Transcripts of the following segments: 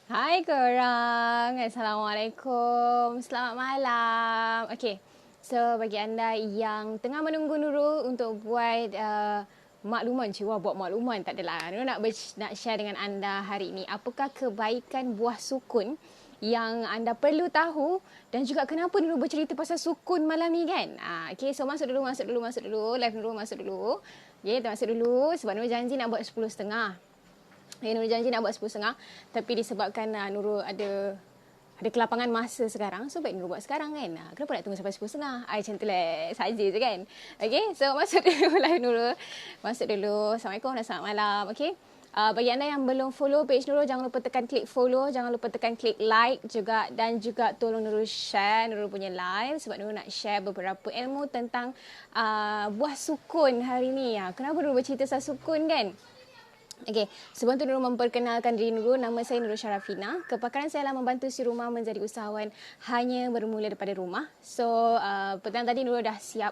Hai korang, Assalamualaikum, selamat malam. Okay, so bagi anda yang tengah menunggu Nurul untuk buat makluman, buat makluman tak adalah. Nurul nak share dengan anda hari ini apakah kebaikan buah sukun yang anda perlu tahu dan juga kenapa Nurul bercerita pasal sukun malam ni kan. Okay, so masuk dulu, live Nurul masuk dulu. Okay, kita masuk dulu sebab Nurul janji nak buat 10.30. Nurul janji nak buat 10.30 tapi disebabkan Nurul ada kelapangan masa sekarang, so baik Nurul buat sekarang kan. Kenapa nak tunggu sampai 10.30? Macam tu lah saja je kan. Okay, so masuk dulu live Nurul. Masuk dulu. Assalamualaikum dan selamat malam. Okay, bagi anda yang belum follow page Nurul, jangan lupa tekan klik follow, jangan lupa tekan klik like juga, dan juga tolong Nurul share Nurul punya live sebab Nurul nak share beberapa ilmu tentang buah sukun hari ni. Kenapa Nurul bercerita pasal sukun kan? Okey, sebelum tu Nurul memperkenalkan diri Nurul. Nama saya Nurul Syarafina. Kepakaran saya adalah membantu si rumah menjadi usahawan hanya bermula daripada rumah. So, petang tadi Nurul dah siap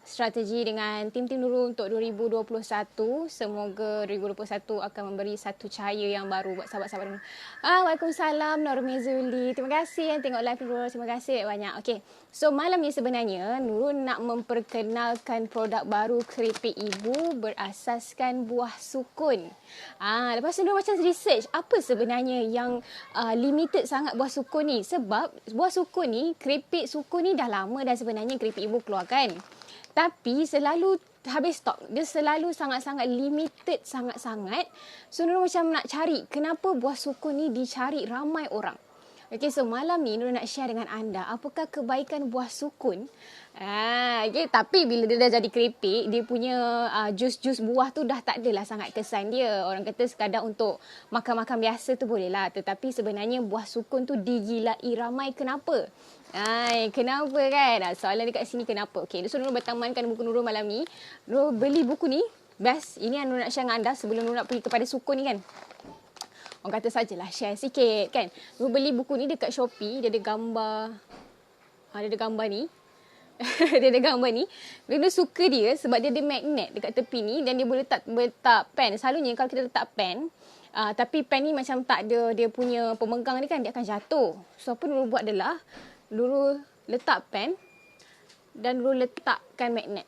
strategi dengan tim-tim Nurul untuk 2021. Semoga 2021 akan memberi satu cahaya yang baru buat sahabat-sahabat Nurul. Waalaikumsalam Normi Zuli. Terima kasih yang tengok live Nurul. Terima kasih banyak. Okey, so malam ni sebenarnya Nurul nak memperkenalkan produk baru keripik ibu berasaskan buah sukun. Lepas tu Nurul macam research apa sebenarnya yang limited sangat buah sukun ni. Sebab buah sukun ni, keripik sukun ni dah lama dah sebenarnya keripik ibu keluarkan. Tapi selalu habis stok. Dia selalu sangat-sangat limited, sangat-sangat. So Nurul macam nak cari kenapa buah sukun ni dicari ramai orang. Okay, so malam ni Nurul nak share dengan anda apakah kebaikan buah sukun. Okay, tapi bila dia dah jadi keripik, dia punya jus-jus buah tu dah tak adalah sangat kesan dia. Orang kata sekadar untuk makan-makan biasa tu boleh lah. Tetapi sebenarnya buah sukun tu digilai ramai. Kenapa? Kenapa kan? Soalan dekat sini kenapa? Okay, so Nurul bertamankan buku Nurul malam ni. Nurul beli buku ni. Best. Ini yang Nurul nak share dengan anda sebelum Nurul nak pergi kepada sukun ni kan. Orang kata sajalah share sikit kan. Nurul beli buku ni dekat Shopee. Dia ada gambar. Dia ada gambar ni. Dia ada gambar ni. Nurul suka dia sebab dia ada magnet dekat tepi ni. Dan dia boleh letak pen. Selalunya kalau kita letak pen. Tapi pen ni macam tak ada dia punya pemegang ni kan. Dia akan jatuh. So apa Nurul buat adalah. Nurul letak pen dan Nurul letakkan magnet.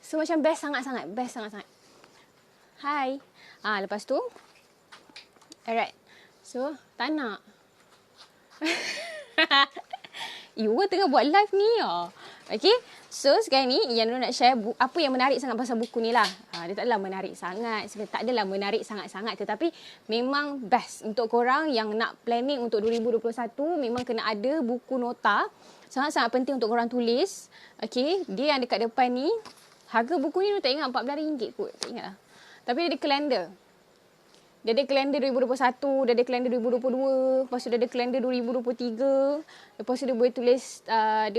So macam best sangat-sangat. Best sangat-sangat. Hai. Lepas tu. Alright. So, tak nak. You tengah buat live ni. Okay. So, sekarang ni yang Nurul nak share apa yang menarik sangat pasal buku ni lah. Dia taklah menarik sangat. Sebenarnya tak adalah menarik sangat-sangat. Tetapi memang best untuk korang yang nak planning untuk 2021. Memang kena ada buku nota. Sangat-sangat penting untuk korang tulis. Okay. Dia yang dekat depan ni. Harga buku ni Nurul tak ingat RM14 kot. Tak ingat lah. Tapi dia ada kalender. Dia ada kalender 2021, dia ada kalender 2022, lepas tu dia ada kalender 2023. Lepas tu dia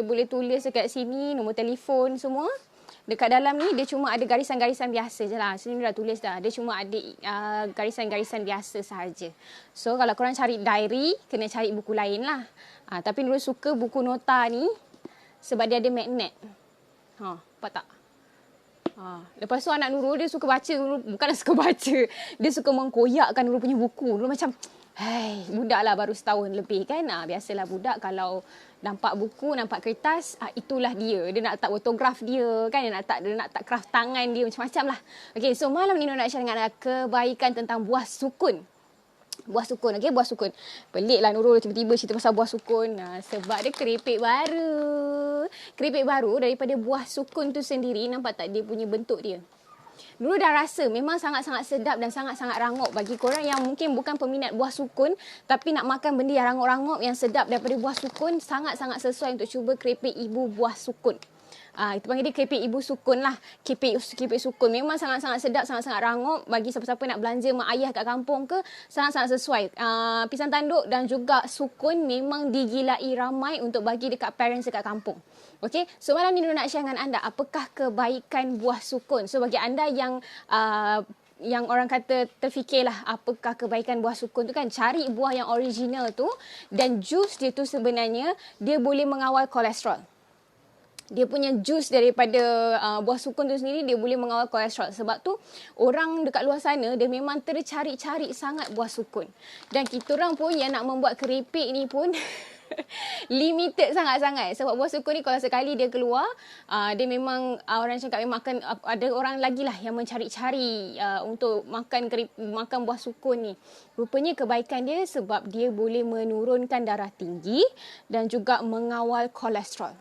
boleh tulis dekat sini nombor telefon semua. Dekat dalam ni dia cuma ada garisan-garisan biasa je lah. Sini dah tulis dah. Dia cuma ada garisan-garisan biasa sahaja. So kalau korang cari diary, kena cari buku lain lah. Tapi Nurul suka buku nota ni sebab dia ada magnet. Nampak tak? Lepas tu anak Nurul dia suka baca. Bukanlah suka baca. Dia suka mengkoyakkan Nurul punya buku. Nurul macam, budak lah baru setahun lebih kan. Biasalah budak kalau nampak buku, nampak kertas, itulah dia. Dia nak letak autograf dia kan. Dia nak letak kraft tangan dia macam-macam lah. Okay, so malam ni Nurul nak share dengan anda kebaikan tentang buah sukun. Buah sukun, okay? Buah sukun. Pelik lah Nurul tiba-tiba cerita pasal buah sukun. Sebab dia keripik baru. Keripik baru daripada buah sukun tu sendiri. Nampak tak dia punya bentuk dia? Nurul dah rasa memang sangat-sangat sedap dan sangat-sangat rangup. Bagi korang yang mungkin bukan peminat buah sukun, tapi nak makan benda yang rangup-rangup, yang sedap daripada buah sukun, sangat-sangat sesuai untuk cuba keripik ibu buah sukun. Itu panggil dia keripik ibu sukun lah. Keripik sukun. Memang sangat-sangat sedap, sangat-sangat rangup. Bagi siapa-siapa nak belanja mak ayah kat kampung ke, sangat-sangat sesuai. Pisang tanduk dan juga sukun memang digilai ramai untuk bagi dekat parents dekat kampung. Okay, so malam ni Nurul nak share dengan anda apakah kebaikan buah sukun. So bagi anda yang orang kata terfikirlah apakah kebaikan buah sukun tu kan, cari buah yang original tu dan jus dia tu sebenarnya dia boleh mengawal kolesterol. dia punya jus daripada buah sukun tu sendiri, dia boleh mengawal kolesterol. Sebab tu orang dekat luar sana dia memang tercari-cari sangat buah sukun. Dan kita orang pun yang nak membuat keripik ni pun limited sangat-sangat. Sebab buah sukun ni kalau sekali dia keluar, dia memang orang cakap memang akan ada orang lagi lah yang mencari-cari untuk makan buah sukun ni. Rupanya kebaikan dia sebab dia boleh menurunkan darah tinggi dan juga mengawal kolesterol.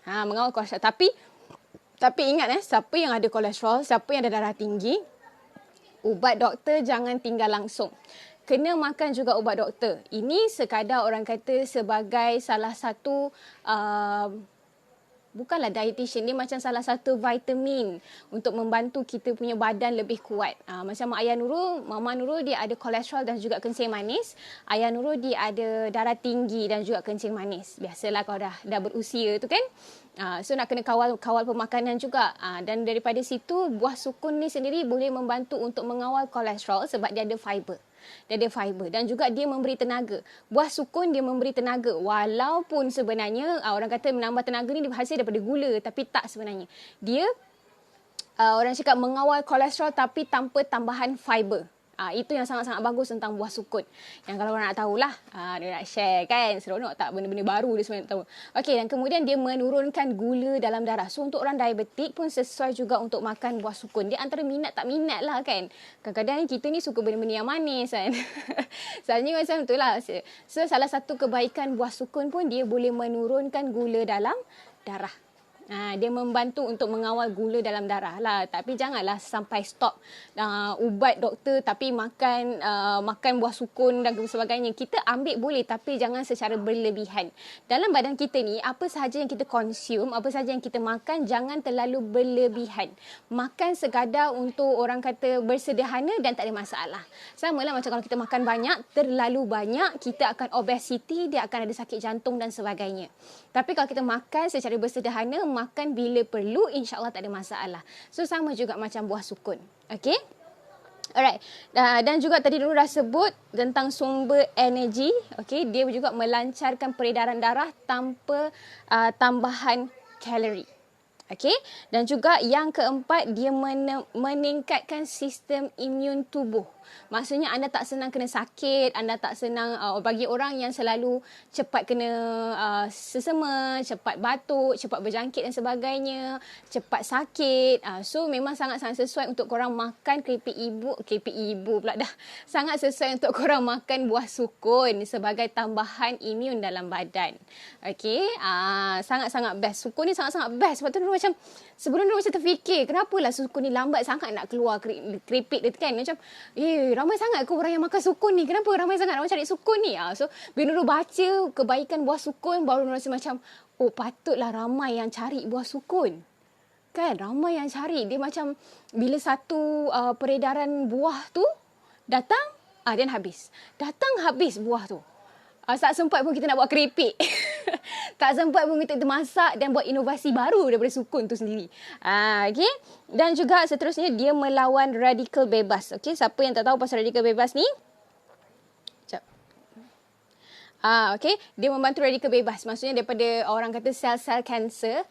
Mengawal kolesterol. Tapi ingat siapa yang ada kolesterol, siapa yang ada darah tinggi, ubat doktor jangan tinggal langsung. Kena makan juga ubat doktor. Ini sekadar orang kata sebagai salah satu bukanlah dietitian, dia macam salah satu vitamin untuk membantu kita punya badan lebih kuat. Macam Ayah Nurul, Mama Nurul dia ada kolesterol dan juga kencing manis. Ayah Nurul dia ada darah tinggi dan juga kencing manis. Biasalah kalau dah berusia tu kan. So nak kena kawal pemakanan juga. Dan daripada situ buah sukun ni sendiri boleh membantu untuk mengawal kolesterol sebab dia ada fiber. Dan juga dia memberi tenaga. Buah sukun dia memberi tenaga. Walaupun sebenarnya orang kata menambah tenaga ni hasil daripada gula. Tapi tak sebenarnya. Dia orang cakap mengawal kolesterol tapi tanpa tambahan fiber. Itu yang sangat-sangat bagus tentang buah sukun. Yang kalau orang nak tahulah, dia nak share kan. Seronok tak benda-benda baru dia sebenarnya nak tahu. Okey, dan kemudian dia menurunkan gula dalam darah. So untuk orang diabetik pun sesuai juga untuk makan buah sukun. Dia antara minat tak minat lah kan. Kadang-kadang kita ni suka benda-benda yang manis kan. Soalnya macam tu lah. So salah satu kebaikan buah sukun pun dia boleh menurunkan gula dalam darah. Dia membantu untuk mengawal gula dalam darah lah. Tapi janganlah sampai stop ubat doktor tapi makan buah sukun dan sebagainya. Kita ambil boleh tapi jangan secara berlebihan. Dalam badan kita ni, apa sahaja yang kita consume, apa sahaja yang kita makan, jangan terlalu berlebihan. Makan sekadar untuk orang kata bersederhana dan tak ada masalah. Sama lah macam kalau kita makan banyak, terlalu banyak, kita akan obesity, dia akan ada sakit jantung dan sebagainya. Tapi kalau kita makan secara bersederhana, makan bila perlu, insya-Allah tak ada masalah. So sama juga macam buah sukun. Okey? Alright. Dan juga tadi dulu dah sebut tentang sumber energi. Okey, dia juga melancarkan peredaran darah tanpa tambahan kalori. Okey, dan juga yang keempat, dia meningkatkan sistem imun tubuh. Maksudnya anda tak senang kena sakit, anda tak senang bagi orang yang selalu cepat kena sesama, cepat batuk, cepat berjangkit dan sebagainya, cepat sakit. So memang sangat-sangat sesuai untuk korang makan keripik ibu pula dah. Sangat sesuai untuk korang makan buah sukun sebagai tambahan imun dalam badan. Okey, sangat-sangat best. Sukun ni sangat-sangat best. Sebab tu macam sebelum dulu macam terfikir, kenapalah sukun ni lambat sangat nak keluar keripik dia kan. Macam, ramai sangat ke orang yang makan sukun ni? Kenapa ramai sangat orang cari sukun ni? So, bila Nurul baca kebaikan buah sukun, baru Nurul rasa macam, patutlah ramai yang cari buah sukun. Kan, ramai yang cari. Dia macam, bila satu peredaran buah tu datang, dan habis. Datang habis buah tu. Tak sempat pun kita nak buat keripik. Tak sempat pun kita masak dan buat inovasi baru daripada sukun tu sendiri. Okay. Dan juga seterusnya dia melawan radikal bebas. Okay. Siapa yang tak tahu pasal radikal bebas ni? Okay. Dia membantu radikal bebas. Maksudnya daripada orang kata sel-sel kanser.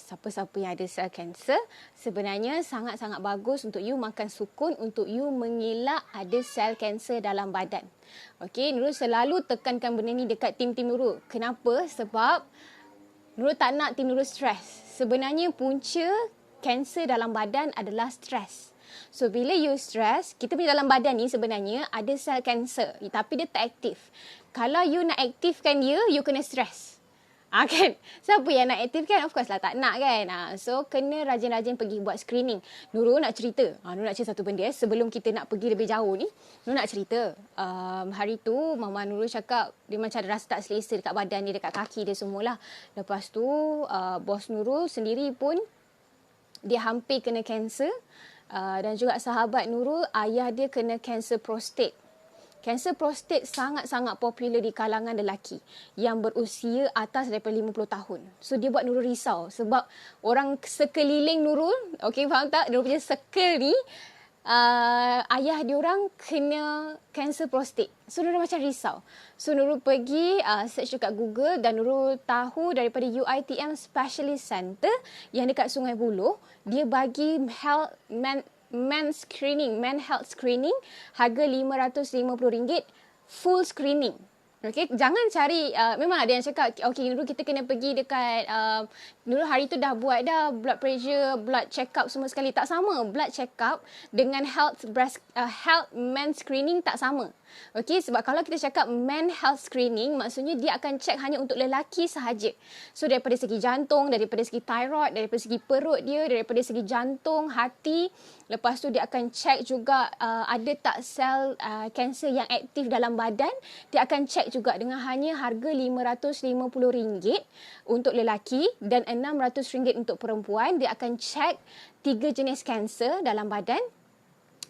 Siapa-siapa yang ada sel kanser, sebenarnya sangat-sangat bagus untuk you makan sukun untuk you mengelak ada sel kanser dalam badan. Okay, Nurul selalu tekankan benda ni dekat tim-tim Nurul. Kenapa? Sebab Nurul tak nak tim Nurul stres. Sebenarnya punca kanser dalam badan adalah stres. So, bila you stres, kita punya dalam badan ni sebenarnya ada sel kanser. Tapi dia tak aktif. Kalau you nak aktifkan dia, you kena stres. Kan? Siapa yang nak aktifkan? Of course lah tak nak kan. So, kena rajin-rajin pergi buat screening. Nurul nak cerita. Nurul nak cerita satu benda. Sebelum kita nak pergi lebih jauh ni, Nurul nak cerita. Hari tu, Mama Nurul cakap, dia macam ada rasa tak selesa dekat badan dia, dekat kaki dia semualah. Lepas tu, bos Nurul sendiri pun, dia hampir kena kanser. Dan juga sahabat Nurul, ayah dia kena kanser prostat. Kanser prostat sangat-sangat popular di kalangan lelaki yang berusia atas daripada 50 tahun. So, dia buat Nurul risau sebab orang sekeliling Nurul, okey, faham tak? Nurul punya circle ni, ayah diorang kena kanser prostat. So Nurul macam risau. So Nurul pergi search dekat Google dan Nurul tahu daripada UiTM Specialist Center yang dekat Sungai Buloh, dia bagi men health screening harga RM550 full screening. Okay, jangan cari, memang ada yang cakap, okay Nurul kita kena pergi dekat, Nurul hari tu dah buat dah blood pressure, blood check up semua sekali. Tak sama, blood check up dengan health men screening tak sama. Okay, sebab kalau kita cakap men health screening, maksudnya dia akan check hanya untuk lelaki sahaja. So daripada segi jantung, daripada segi thyroid, daripada segi perut dia, daripada segi jantung, hati. Lepas tu dia akan check juga ada tak sel kanser yang aktif dalam badan. Dia akan check juga dengan hanya harga RM550 untuk lelaki dan RM600 untuk perempuan. Dia akan check 3 jenis kanser dalam badan.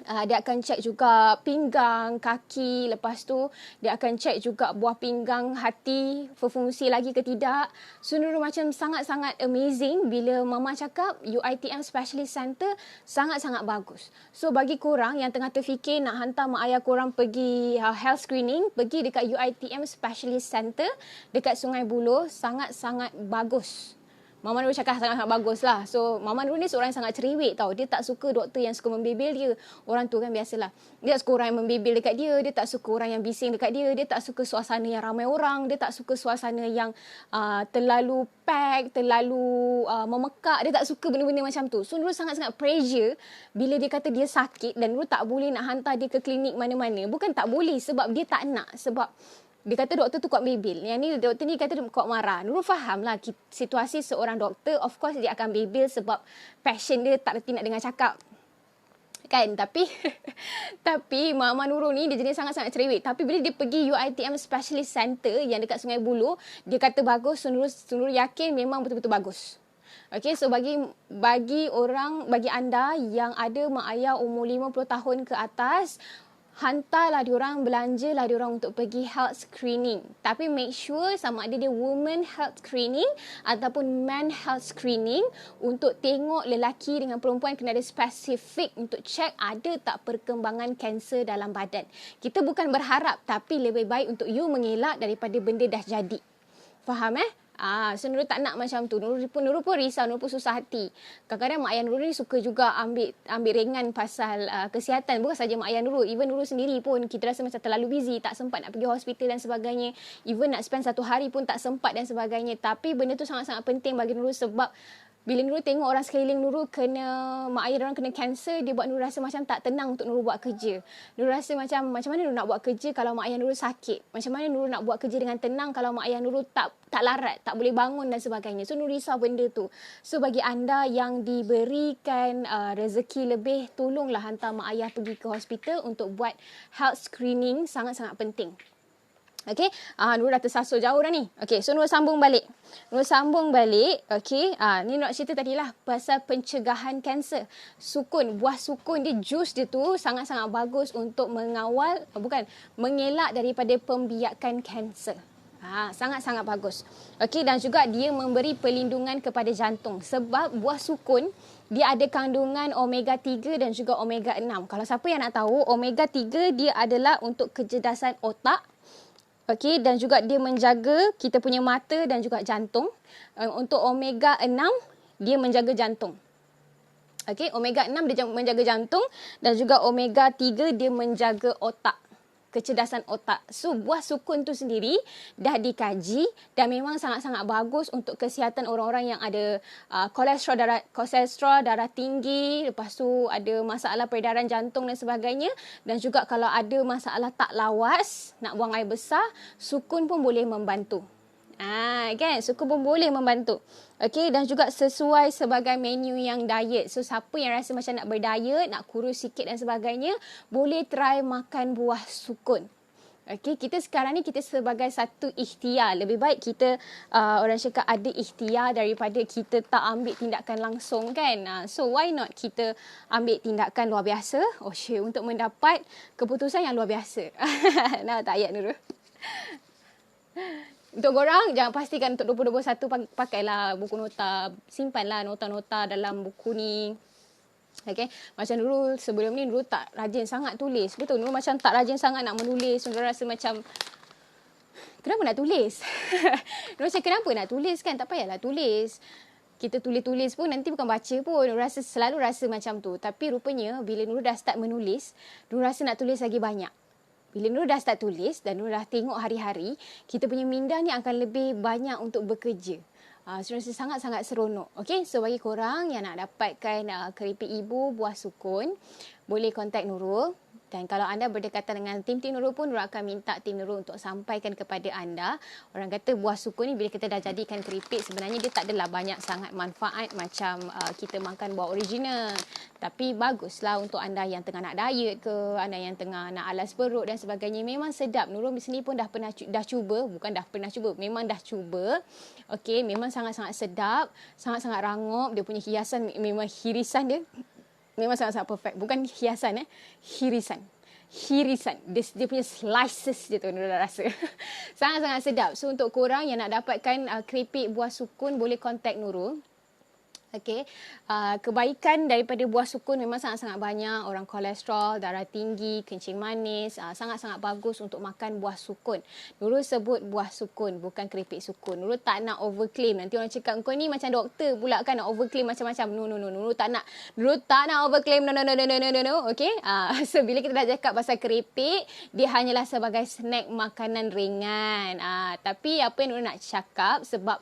Dia akan cek juga pinggang, kaki. Lepas tu dia akan cek juga buah pinggang, hati berfungsi lagi ke tidak. So Nurul macam sangat-sangat amazing bila mama cakap UiTM Specialist Center sangat-sangat bagus. So bagi korang yang tengah terfikir nak hantar mak ayah korang pergi health screening, pergi dekat UiTM Specialist Center dekat Sungai Buloh, sangat-sangat bagus. Mama Nurul cakap sangat-sangat bagus lah. So, Mama Nurul ni seorang yang sangat cerewet tau. Dia tak suka doktor yang suka membebel dia. Orang tu kan biasalah. Dia tak suka orang yang membebel dekat dia. Dia tak suka orang yang bising dekat dia. Dia tak suka suasana yang ramai orang. Dia tak suka suasana yang terlalu pack, terlalu memekak. Dia tak suka benda-benda macam tu. So, Nurul sangat-sangat pressure bila dia kata dia sakit dan Nurul tak boleh nak hantar dia ke klinik mana-mana. Bukan tak boleh sebab dia tak nak. Sebab dia kata doktor tu kuat bebel. Yang ni doktor ni kata dia kuat marah. Nurul faham lah situasi seorang doktor. Of course dia akan bebel sebab passion dia tak reti nak dengar cakap. Kan? Tapi Mama Nurul ni dia jenis sangat-sangat cerewet. Tapi bila dia pergi UiTM Specialist Center yang dekat Sungai Buloh, dia kata bagus. So Nurul yakin memang betul-betul bagus. Okay, so bagi anda yang ada mak ayah umur 50 tahun ke atas, hantarlah diorang, belanjalah diorang untuk pergi health screening. Tapi make sure sama ada dia woman health screening ataupun man health screening untuk tengok lelaki dengan perempuan kena ada spesifik untuk check ada tak perkembangan kanser dalam badan. Kita bukan berharap tapi lebih baik untuk you mengelak daripada benda dah jadi. Faham So Nurul tak nak macam tu. Nurul pun risau, Nurul pun susah hati. Kadang-kadang mak ayah Nurul ni suka juga ambil ringan pasal kesihatan. Bukan saja mak ayah Nurul, even Nurul sendiri pun kita rasa macam terlalu busy, tak sempat nak pergi hospital dan sebagainya. Even nak spend 1 hari pun tak sempat dan sebagainya. Tapi benda tu sangat-sangat penting bagi Nurul sebab bila Nurul tengok orang sekeliling Nurul mak ayah orang kena kanser, dia buat Nurul rasa macam tak tenang untuk Nurul buat kerja. Nurul rasa macam mana Nurul nak buat kerja kalau mak ayah Nurul sakit? Macam mana Nurul nak buat kerja dengan tenang kalau mak ayah Nurul tak larat, tak boleh bangun dan sebagainya. So Nurul risau benda tu. So bagi anda yang diberikan rezeki lebih, tolonglah hantar mak ayah pergi ke hospital untuk buat health screening, sangat-sangat penting. Okay, Nurul dah tersasul jauh dah ni. Okay, so Nurul sambung balik. Okay, ni nak cerita tadilah pasal pencegahan kanser. Buah sukun dia, jus dia tu sangat-sangat bagus untuk mengelak daripada pembiakan kanser. Sangat-sangat bagus. Okay, dan juga dia memberi perlindungan kepada jantung. Sebab buah sukun, dia ada kandungan omega 3 dan juga omega 6. Kalau siapa yang nak tahu, omega 3 dia adalah untuk kecerdasan otak. Okey, dan juga dia menjaga kita punya mata dan juga jantung. Untuk omega 6, dia menjaga jantung. Okey, omega 6 dia menjaga jantung dan juga omega 3 dia menjaga otak, kecerdasan otak. So, buah sukun tu sendiri dah dikaji dan memang sangat-sangat bagus untuk kesihatan orang-orang yang ada kolesterol darah tinggi, lepas tu ada masalah peredaran jantung dan sebagainya, dan juga kalau ada masalah tak lawas, nak buang air besar, sukun pun boleh membantu. Kan, sukun pun boleh membantu. Okey, dan juga sesuai sebagai menu yang diet. So, siapa yang rasa macam nak berdiet, nak kurus sikit dan sebagainya, boleh try makan buah sukun. Okey, kita sekarang ni kita sebagai satu ikhtiar. Lebih baik kita orang cakap ada ikhtiar daripada kita tak ambil tindakan langsung kan. So, why not kita ambil tindakan luar biasa, untuk mendapat keputusan yang luar biasa. Nah, tak ayat Nurul. Untuk korang, jangan pastikan untuk 2021 pakailah buku nota. Simpanlah nota-nota dalam buku ni. Okay, macam dulu sebelum ni Nurul tak rajin sangat tulis. Betul, Nurul macam tak rajin sangat nak menulis. Nurul rasa macam, kenapa nak tulis? Nurul macam, kenapa nak tulis kan? Tak payahlah tulis. Kita tulis-tulis pun nanti bukan baca pun. Nurul selalu rasa macam tu. Tapi rupanya bila Nurul dah start menulis, Nurul rasa nak tulis lagi banyak. Bila Nurul dah start tulis dan Nurul dah tengok hari-hari, kita punya minda ni akan lebih banyak untuk bekerja. So rasa sangat-sangat seronok. Okay, so bagi korang yang nak dapatkan keripik ibu buah sukun, boleh kontak Nurul. Dan kalau anda berdekatan dengan tim-tim Nurul pun, Nurul akan minta tim Nurul untuk sampaikan kepada anda. Orang kata buah sukun ni bila kita dah jadikan keripik, sebenarnya dia tak adalah banyak sangat manfaat macam kita makan buah original. Tapi baguslah untuk anda yang tengah nak diet ke, anda yang tengah nak alas perut dan sebagainya. Memang sedap. Nurul sendiri pun dah cuba. Bukan dah pernah cuba, memang dah cuba. Okey, memang sangat-sangat sedap. Sangat-sangat rangup. Dia punya hiasan, memang hirisan dia memang sangat-sangat perfect. Bukan hiasan, hirisan. Dia punya slices je tu, Nurul dah rasa. Sangat-sangat sedap. So, untuk korang yang nak dapatkan keripik buah sukun, boleh kontak Nurul. Okay. Kebaikan daripada buah sukun memang sangat-sangat banyak. Orang kolesterol, darah tinggi, kencing manis, sangat-sangat bagus untuk makan buah sukun. Nurul sebut buah sukun, bukan keripik sukun. Nurul tak nak overclaim. Nanti orang cakap, kau ni macam doktor pula kan, nak overclaim macam-macam. No. Nurul tak nak overclaim. No. Okay. So, bila kita dah cakap pasal keripik, dia hanyalah sebagai snack makanan ringan. Tapi apa yang Nurul nak cakap, sebab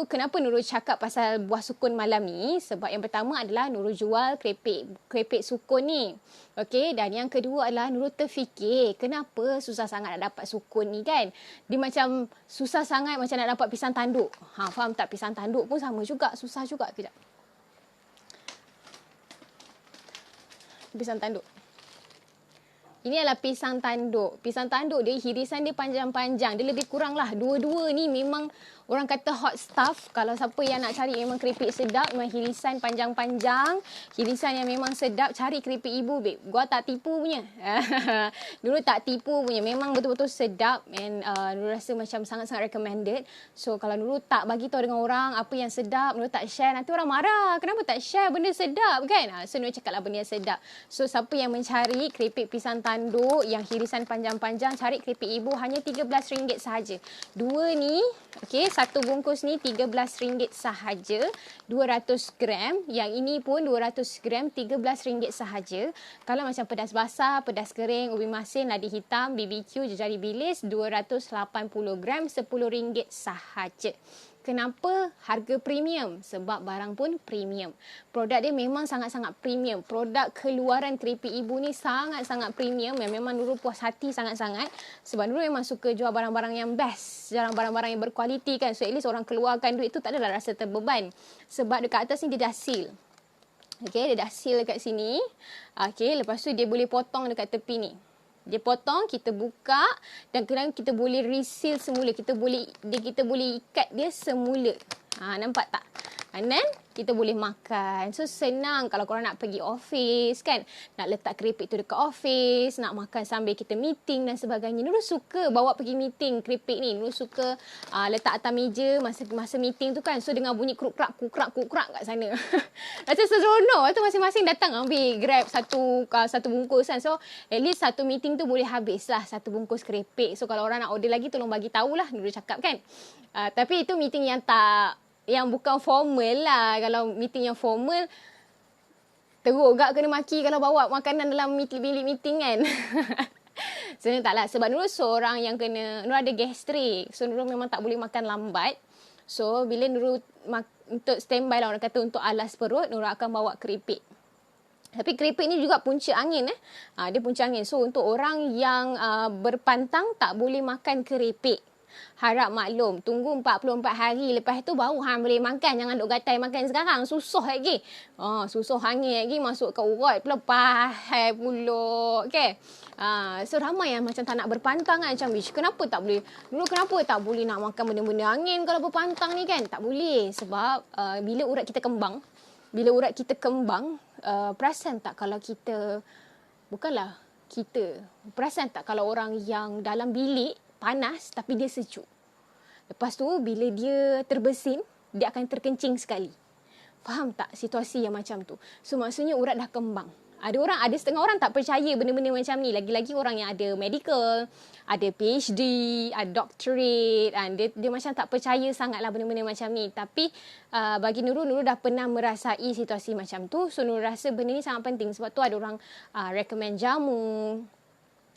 kenapa Nurul cakap pasal buah sukun malam ni? Sebab yang pertama adalah Nurul jual keripik sukun ni. Okey, dan yang kedua adalah Nurul terfikir, kenapa susah sangat nak dapat sukun ni kan? Dia macam susah sangat macam nak dapat pisang tanduk. Faham tak? Pisang tanduk pun sama juga, susah juga. Kejap. Pisang tanduk. Ini adalah pisang tanduk. Pisang tanduk dia, hirisan dia panjang-panjang. Dia lebih kurang lah. Dua-dua ni memang orang kata hot stuff. Kalau siapa yang nak cari memang keripik sedap, memang hirisan panjang-panjang. Hirisan yang memang sedap. Cari keripik ibu, babe. Gua tak tipu punya. Dulu tak tipu punya. Memang betul-betul sedap. And Nurul rasa macam sangat-sangat recommended. So, kalau Nurul tak bagi tahu dengan orang apa yang sedap, Nurul tak share, nanti orang marah. Kenapa tak share benda sedap kan? So, Nurul cakap lah benda yang sedap. So, siapa yang mencari keripik pisang tanduk yang hirisan panjang-panjang, cari keripik ibu hanya RM13 sahaja. Dua ni, okey, satu bungkus ni RM13 sahaja, 200 gram. Yang ini pun 200 gram, RM13 sahaja. Kalau macam pedas basah, pedas kering, ubi masin, ladi hitam, BBQ, jejari bilis, 280 gram, RM10 sahaja. Kenapa harga premium? Sebab barang pun premium. Produk dia memang sangat-sangat premium. Produk keluaran keripik ibu ni sangat-sangat premium. Yang memang Nurul puas hati sangat-sangat. Sebab Nurul memang suka jual barang-barang yang best. Jarang barang-barang yang berkualiti kan. So at least orang keluarkan duit tu tak adalah rasa terbeban. Sebab dekat atas ni dia dah seal. Okay, dia dah seal dekat sini. Okay, lepas tu dia boleh potong dekat tepi ni. Dia potong, kita buka dan kadang kita boleh reseal semula. Kita boleh ikat dia semula. Nampak tak? And then kita boleh makan. So senang kalau korang nak pergi office kan. Nak letak keripik tu dekat office. Nak makan sambil kita meeting dan sebagainya. Nurul suka bawa pergi meeting keripik ni. Nurul suka letak atas meja masa meeting tu kan. So dengan bunyi kukrak kat sana. Macam seronok. Lepas tu masing-masing datang ambil grab satu bungkus kan. So at least satu meeting tu boleh habis lah satu bungkus keripik. So kalau orang nak order lagi tolong bagi tahulah. Nurul cakap kan. Tapi itu meeting yang bukan formal lah. Kalau meeting yang formal, teruk gak kena maki kalau bawa makanan dalam bilik meeting kan. Sebenarnya tak lah. Sebab Nurul seorang yang Nurul ada gastrik. So Nurul memang tak boleh makan lambat. So bila Nurul untuk standby lah, orang kata untuk alas perut, Nurul akan bawa keripik. Tapi keripik ni juga punca angin. Dia punca angin. So untuk orang yang berpantang tak boleh makan keripik, harap maklum, tunggu 44 hari lepas tu baru boleh makan. Jangan duk gatai makan sekarang, susah lagi. Susah hangit lagi, masuk ke urat pula pahal pula. Okay. So ramai yang macam tak nak berpantang kan. Macam kenapa tak boleh? Dulu kenapa tak boleh nak makan benda-benda angin kalau berpantang ni kan? Tak boleh. Sebab bila urat kita kembang, perasan tak kalau kita, bukanlah kita, perasan tak kalau orang yang dalam bilik panas tapi dia sejuk. Lepas tu bila dia terbesin, dia akan terkencing sekali. Faham tak situasi yang macam tu? So maksudnya urat dah kembang. Ada setengah orang tak percaya benda-benda macam ni. Lagi-lagi orang yang ada medical, ada PhD, ada doctorate, dia macam tak percaya sangatlah benda-benda macam ni. Tapi bagi Nurul dah pernah merasai situasi macam tu. So Nurul rasa benda ni sangat penting. Sebab tu ada orang recommend jamu.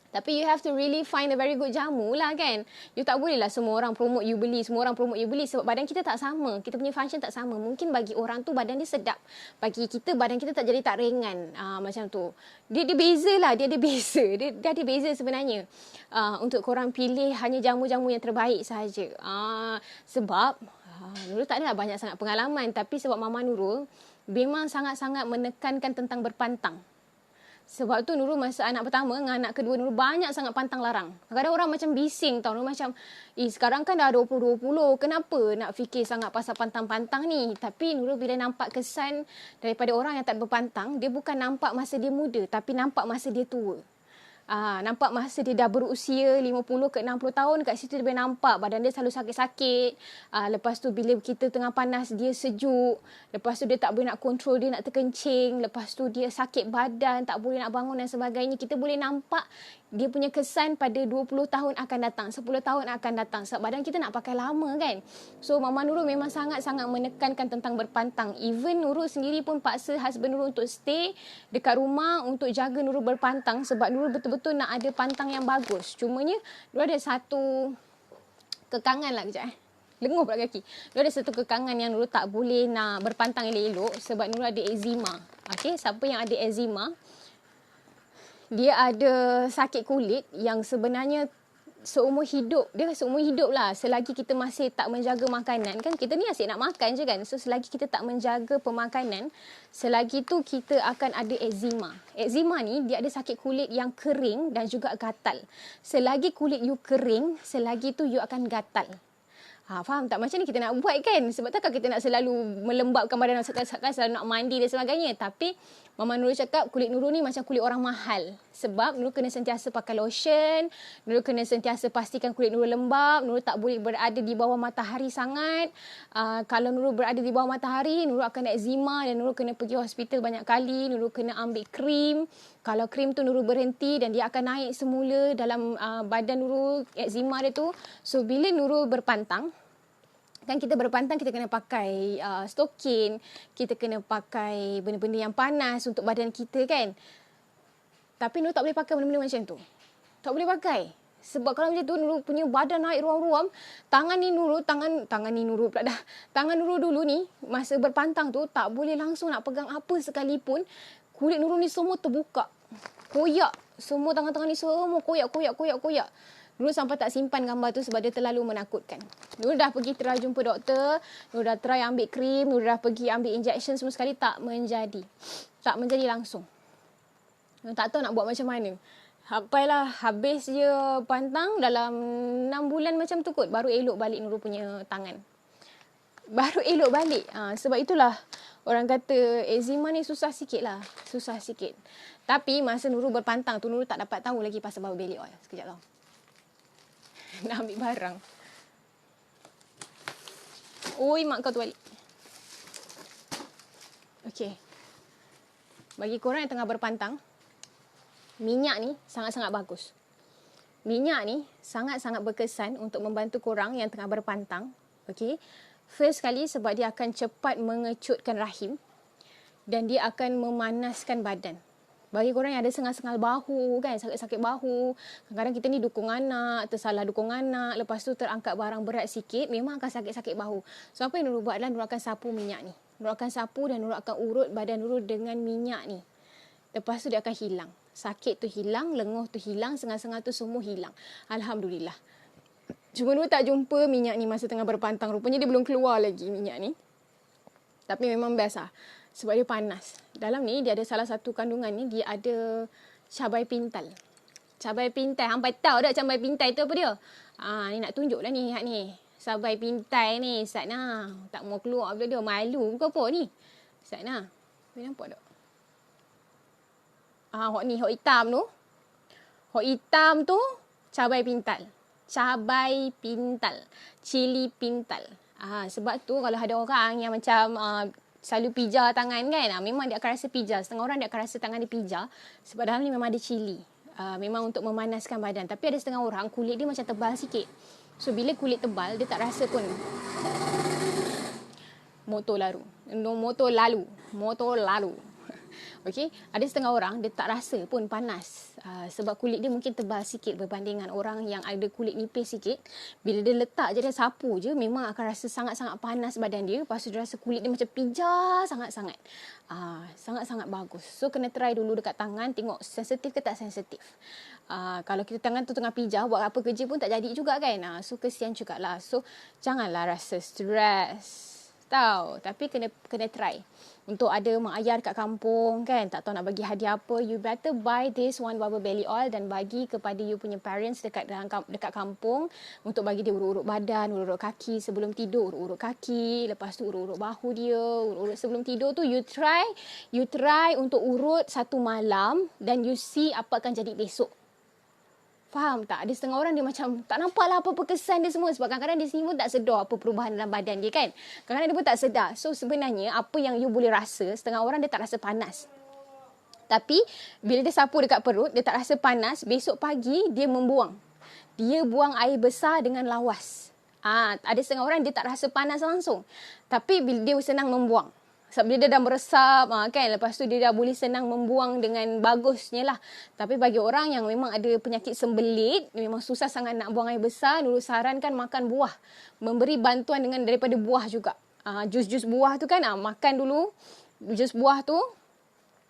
Tapi you have to really find a very good jamu lah kan. You tak boleh lah semua orang promote you beli, sebab badan kita tak sama. Kita punya function tak sama. Mungkin bagi orang tu badan dia sedap. Bagi kita badan kita tak jadi tak ringan. Macam tu. Dia beza lah. Dia ada beza. Dia ada beza sebenarnya. Untuk korang pilih hanya jamu-jamu yang terbaik sahaja. Sebab Nurul tak adalah banyak sangat pengalaman. Tapi sebab Mama Nurul memang sangat-sangat menekankan tentang berpantang. Sebab tu Nurul masa anak pertama dengan anak kedua Nurul banyak sangat pantang larang. Kadang-kadang orang macam bising tau. Nurul macam, sekarang kan dah 20-20. Kenapa nak fikir sangat pasal pantang-pantang ni? Tapi Nurul bila nampak kesan daripada orang yang tak berpantang, dia bukan nampak masa dia muda, tapi nampak masa dia tua. Nampak masa dia dah berusia 50 ke 60 tahun, kat situ dia boleh nampak badan dia selalu sakit-sakit. Lepas tu bila kita tengah panas dia sejuk. Lepas tu dia tak boleh nak kontrol, dia nak terkencing. Lepas tu dia sakit badan, tak boleh nak bangun dan sebagainya. Kita boleh nampak dia punya kesan pada 20 tahun akan datang, 10 tahun akan datang. Sebab badan kita nak pakai lama kan. So Mama Nurul memang sangat-sangat menekankan tentang berpantang. Even Nurul sendiri pun paksa husband Nurul untuk stay dekat rumah untuk jaga Nurul berpantang. Sebab Nurul betul-betul nak ada pantang yang bagus. Cumanya Nurul ada satu kekangan lah kejap lenguh pula kaki. Nurul ada satu kekangan yang Nurul tak boleh nak berpantang elok-elok sebab Nurul ada eczema. Okay, siapa yang ada eczema, dia ada sakit kulit yang sebenarnya seumur hidup lah. Selagi kita masih tak menjaga makanan, kan kita ni asyik nak makan je kan. So selagi kita tak menjaga pemakanan, selagi tu kita akan ada eczema. Eczema ni dia ada sakit kulit yang kering dan juga gatal. Selagi kulit you kering, selagi tu you akan gatal. Faham tak? Macam ni kita nak buat kan? Sebab takkan kita nak selalu melembabkan badan, selalu nak mandi dan sebagainya. Tapi Mama Nurul cakap kulit Nurul ni macam kulit orang mahal. Sebab Nurul kena sentiasa pakai lotion. Nurul kena sentiasa pastikan kulit Nurul lembab. Nurul tak boleh berada di bawah matahari sangat. Kalau Nurul berada di bawah matahari, Nurul akan eczema dan Nurul kena pergi hospital banyak kali. Nurul kena ambil krim. Kalau krim tu Nurul berhenti dan dia akan naik semula dalam badan Nurul, eczema dia tu. So bila Nurul berpantang, kan kita berpantang, kita kena pakai stokin, kita kena pakai benda-benda yang panas untuk badan kita kan. Tapi Nurul tak boleh pakai benda-benda macam tu. Tak boleh pakai. Sebab kalau macam tu Nurul punya badan naik ruam-ruam, tangan Nurul dulu ni masa berpantang tu tak boleh langsung nak pegang apa sekalipun. Kulit Nurul ni semua terbuka. Koyak. Semua tangan-tangan ni semua koyak. Nurul sampai tak simpan gambar tu sebab dia terlalu menakutkan. Nurul dah pergi try jumpa doktor. Nurul dah try ambil krim. Nurul dah pergi ambil injection semua sekali. Tak menjadi. Tak menjadi langsung. Nurul tak tahu nak buat macam mana. Sampailah habis je pantang dalam 6 bulan macam tu kot. Baru elok balik Nurul punya tangan. Baru elok balik. Sebab itulah orang kata eczema ni susah sikit lah. Susah sikit. Tapi masa Nurul berpantang tu Nurul tak dapat tahu lagi pasal bawah belly oil. Sekejap tau. Nak ambil barang. Oi, mak kau tu balik. Okey. Bagi korang yang tengah berpantang, minyak ni sangat-sangat bagus. Minyak ni sangat-sangat berkesan untuk membantu korang yang tengah berpantang. Okey. First kali sebab dia akan cepat mengecutkan rahim dan dia akan memanaskan badan. Bagi korang yang ada sengal-sengal bahu kan, sakit-sakit bahu, kadang-kadang kita ni dukung anak, tersalah dukung anak, lepas tu terangkat barang berat sikit, memang akan sakit-sakit bahu. So apa yang Nurul buat adalah Nurul akan sapu minyak ni. Nurul akan sapu dan Nurul akan urut badan Nurul dengan minyak ni. Lepas tu dia akan hilang. Sakit tu hilang, lenguh tu hilang, sengal-sengal tu semua hilang. Alhamdulillah. Cuma Nurul tak jumpa minyak ni masa tengah berpantang. Rupanya dia belum keluar lagi minyak ni. Tapi memang best lah. Sebab dia panas. Dalam ni dia ada salah satu kandungan ni, dia ada cabai pintal. Cabai pintal. Hampa tahu tak cabai pintal tu apa dia? Ni nak tunjuk lah ni. Ni. Cabai pintal ni. Satna. Tak mau keluar pula dia. Malu ke apa ni? Satna. Boleh nampak tak? Hok ni. Hok hitam tu. Hok hitam tu cabai pintal. Cabai pintal. Cili pintal. Sebab tu kalau ada orang yang macam selalu pijar tangan kan. Memang dia akan rasa pijar. Setengah orang dia akan rasa tangan dia pijar sebab dalam ni memang ada cili. Memang untuk memanaskan badan. Tapi ada setengah orang kulit dia macam tebal sikit. So bila kulit tebal dia tak rasa pun motor lalu. Okey, ada setengah orang dia tak rasa pun panas sebab kulit dia mungkin tebal sikit berbandingan orang yang ada kulit nipis sikit. Bila dia letak je, dia sapu je, memang akan rasa sangat-sangat panas badan dia. Lepas tu dia rasa kulit dia macam pijar sangat-sangat. Sangat-sangat bagus. So kena try dulu dekat tangan, tengok sensitif ke tak sensitif. Kalau kita tangan tu tengah pijar, buat apa kerja pun tak jadi juga kan. So kesian jugalah. So janganlah rasa stres. Tahu, tapi kena try. Untuk ada mak ayah dekat kampung kan, tak tahu nak bagi hadiah apa, you better buy this one Baba Belly Oil dan bagi kepada you punya parents dekat kampung untuk bagi dia urut-urut badan, urut-urut kaki sebelum tidur, urut-urut kaki, lepas tu urut-urut bahu dia, urut-urut sebelum tidur tu you try untuk urut satu malam dan you see apa akan jadi besok. Faham tak? Ada setengah orang dia macam tak nampak lah apa-apa kesan dia semua. Sebab kadang-kadang dia sendiri pun tak sedar apa perubahan dalam badan dia kan. Kadang-kadang dia pun tak sedar. So sebenarnya apa yang you boleh rasa, setengah orang dia tak rasa panas. Tapi bila dia sapu dekat perut, dia tak rasa panas. Besok pagi dia membuang. Dia buang air besar dengan lawas. Ada setengah orang dia tak rasa panas langsung. Tapi bila dia senang membuang. Sebab bila dia dah meresap kan, lepas tu dia dah boleh senang membuang dengan bagusnya lah. Tapi bagi orang yang memang ada penyakit sembelit, memang susah sangat nak buang air besar, Nurul sarankan makan buah. Memberi bantuan daripada buah juga. Jus-jus buah tu kan, makan dulu jus buah tu.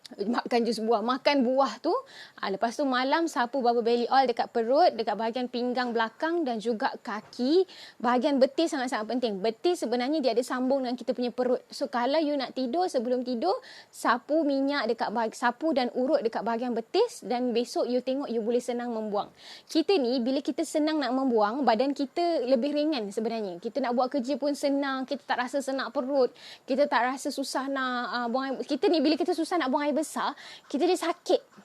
Makan buah tu. Lepas tu malam sapu Baba Belly Oil dekat perut, dekat bahagian pinggang belakang dan juga kaki. Bahagian betis sangat-sangat penting. Betis sebenarnya dia ada sambung dengan kita punya perut. So kalau you nak tidur, sebelum tidur, sapu minyak sapu dan urut dekat bahagian betis dan besok you tengok you boleh senang membuang. Kita ni bila kita senang nak membuang, badan kita lebih ringan sebenarnya. Kita nak buat kerja pun senang, kita tak rasa senak perut, kita tak rasa susah nak buang air. Kita ni bila kita susah nak buang air besar, kita dia sakit.